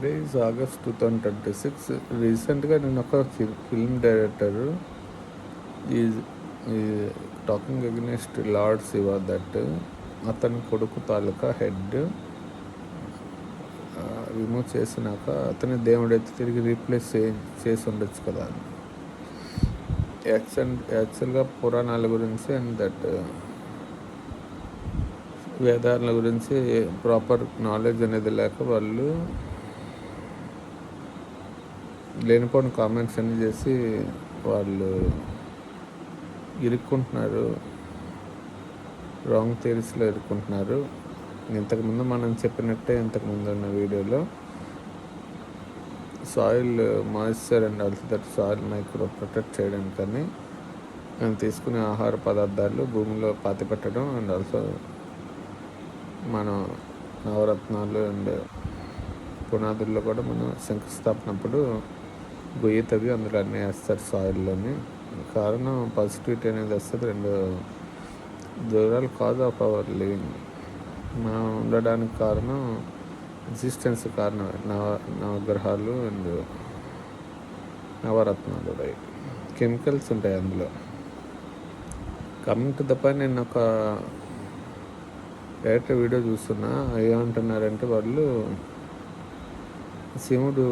Today is August 2026. రీసెంట్గా నేను ఒక film director is talking against lord Shiva that అతని కొడుకు తాలూకా హెడ్ రిమూవ్ చేసినాక అతని దేవుడైతే తిరిగి రీప్లేస్ చేసి ఉండొచ్చు కదా. యాక్చువల్గా పురాణాల గురించి అండ్ దట్ వేదాల గురించి ప్రాపర్ నాలెడ్జ్ అనేది లేక వాళ్ళు లేనిపోయిన కామెంట్స్ అన్ని చేసి వాళ్ళు ఇరుక్కుంటున్నారు, రాంగ్ థియరీస్లో ఇరుక్కుంటున్నారు. ఇంతకుముందు మనం చెప్పినట్టే ఇంతకుముందు ఉన్న వీడియోలో soil moisture and also that soil micro protect చేయడానికని మనం తీసుకునే ఆహార పదార్థాలు భూమిలో పాతిపెట్టడం అండ్ ఆల్సో మనం నవరత్నాలు అండ్ పునాదుల్లో కూడా మనం శంకుస్థాపనప్పుడు గొయ్యి తవ్వి అందులో అన్నీ వేస్తారు సాయిల్లోని. కారణం పాజిటివిటీ అనేది వస్తుంది. రెండు దూరాలు కాజ్ ఆఫ్ అవర్ లివింగ్, మనం ఉండడానికి కారణం ఎగ్జిస్టెన్స్ కారణం నవగ్రహాలు అండ్ నవరత్నాలు, రైట్. కెమికల్స్ ఉంటాయి అందులో. కమింగ్ టు ద పాయింట్, నేను ఒక డైరెక్ట్ వీడియో చూస్తున్నా. ఏమంటున్నారంటే వాళ్ళు శివుడు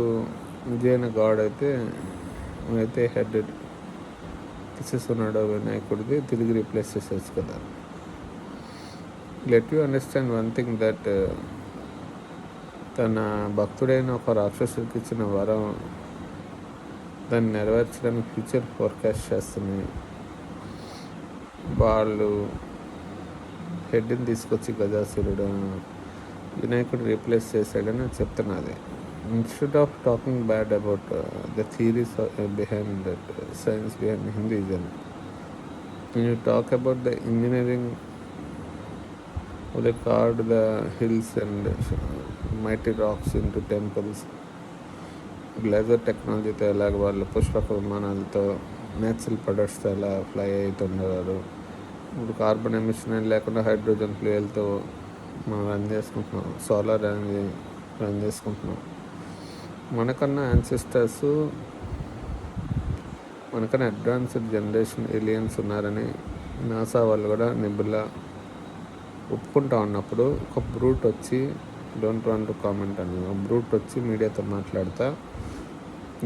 విజయన గాడ్ అయితే హెడ్ తీసేస్తున్నాడు వినాయకుడిది, తిరిగి రీప్లేస్ చేసేచ్చు కదా. Let you understand one thing that తన భక్తుడైన ఒక రాక్షసుడికి ఇచ్చిన వరం దాన్ని నెరవేర్చడానికి ఫ్యూచర్ ఫోర్కాస్ట్ చేస్తున్నాయి. వాళ్ళు హెడ్ని తీసుకొచ్చి గజాసురుడు వినాయకుడు రీప్లేస్ చేశాడని చెప్తున్నది. Instead of talking bad about the theories behind that science behind Hinduism, when you talk about the engineering, they carved the hills and mighty rocks into temples. Laser టెక్నాలజీతో ఎలాగ వాళ్ళు పుష్పక విమానాలతో natural ప్రొడక్ట్స్తో ఎలా ఫ్లై అవుతుండేవారు. ఇప్పుడు carbon emission లేకుండా hydrogen ఫ్యూయల్తో మనం run చేసుకుంటున్నాం, solar అనేది run చేసుకుంటున్నాం. మనకన్నా యాన్సిస్టర్స్, మనకన్నా అడ్వాన్స్డ్ జనరేషన్ ఏలియన్స్ ఉన్నారని నాసా వాళ్ళు కూడా నిబులా ఒప్పుకుంటా ఉన్నప్పుడు ఒక బ్రూట్ వచ్చి, డోంట్ వాంట్ టు కామెంట్ అని, బ్రూట్ వచ్చి మీడియాతో మాట్లాడతా,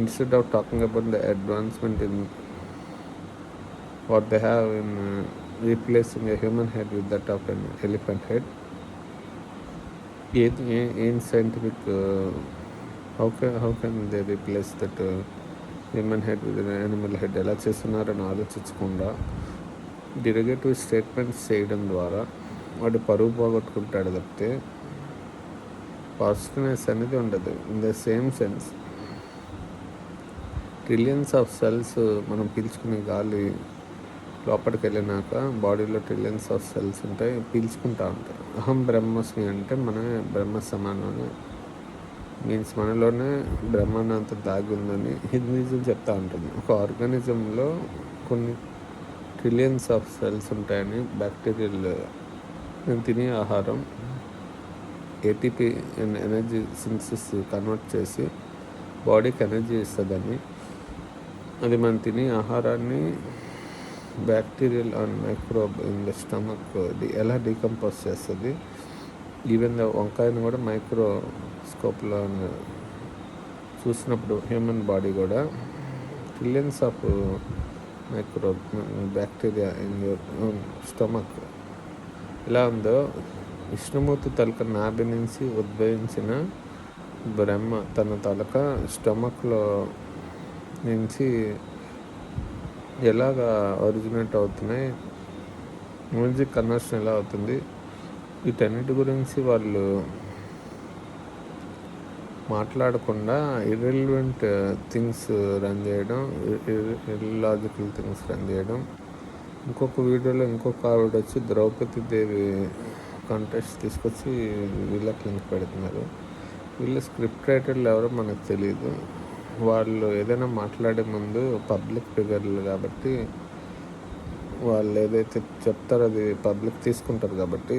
instead of talking about the advancement in what they have in replacing a human head with that of an elephant head, ఏం scientific how can they replace that human head with animal head ఎలా చేస్తున్నారని ఆలోచించకుండా డిరగేటివ్ statements చేయడం ద్వారా వాడు పరువు పోగొట్టుకుంటాడు తప్పితే positiveness అనేది ఉండదు. In the same sense, trillions of cells మనం పీల్చుకునే గాలి లోపలికి వెళ్ళినాక బాడీలో ట్రిలియన్స్ ఆఫ్ సెల్స్ ఉంటాయి, పీల్చుకుంటూ ఉంటాయి. అహం బ్రహ్మస్మి అంటే మనమే బ్రహ్మ సమానమని మీన్స్ మనలోనే బ్రహ్మాండం అంతా దాగి ఉందని హిందూయిజం చెప్తూ ఉంటుంది. ఒక ఆర్గానిజంలో కొన్ని ట్రిలియన్స్ ఆఫ్ సెల్స్ ఉంటాయని, బ్యాక్టీరియల్ తినే ఆహారం ఏటీపీ ఎనర్జీ సింథసిస్ కన్వర్ట్ చేసి బాడీకి ఎనర్జీ ఇస్తుందని, అది మనం తినే ఆహారాన్ని bacterial and microbe in the stomach ఎలా డీకంపోజ్ చేస్తుంది. ఈవెన్ ద వంకాయను కూడా మైక్రోస్కోప్లో చూసినప్పుడు హ్యూమన్ బాడీ కూడా trillions of micro bacteria in your stomach ఎలా ఉందో, విష్ణుమూర్తి తలక నాభి నుంచి ఉద్భవించిన బ్రహ్మ తన తలక స్టమక్లో నుంచి ఎలాగా ఒరిజినేట్ అవుతున్నాయి, మ్యూజిక్ కన్వర్షన్ ఎలా అవుతుంది, వీటన్నిటి గురించి వాళ్ళు మాట్లాడకుండా ఇర్రెలవెంట్ థింగ్స్ రన్ చేయడం, ఇర్లాజికల్ థింగ్స్ రన్ చేయడం. ఇంకొక వీడియోలో ఇంకొక ఆవిడ వచ్చి ద్రౌపది దేవి కాంటెస్ట్ తీసుకొచ్చి వీళ్ళకి లింక్ పెడుతున్నారు. వీళ్ళు స్క్రిప్ట్ రైటర్లు ఎవరో మనకు తెలియదు. వాళ్ళు ఏదైనా మాట్లాడే ముందు పబ్లిక్ ఫిగర్లు కాబట్టి వాళ్ళు ఏదైతే చెప్తారో అది పబ్లిక్ తీసుకుంటారు కాబట్టి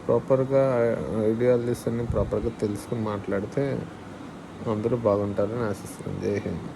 ప్రాపర్గా ఐడియాలజీస్ అన్ని ప్రాపర్గా తెలుసుకుని మాట్లాడితే అందరూ బాగుంటారని ఆశిస్తున్నాను. జై హింద్.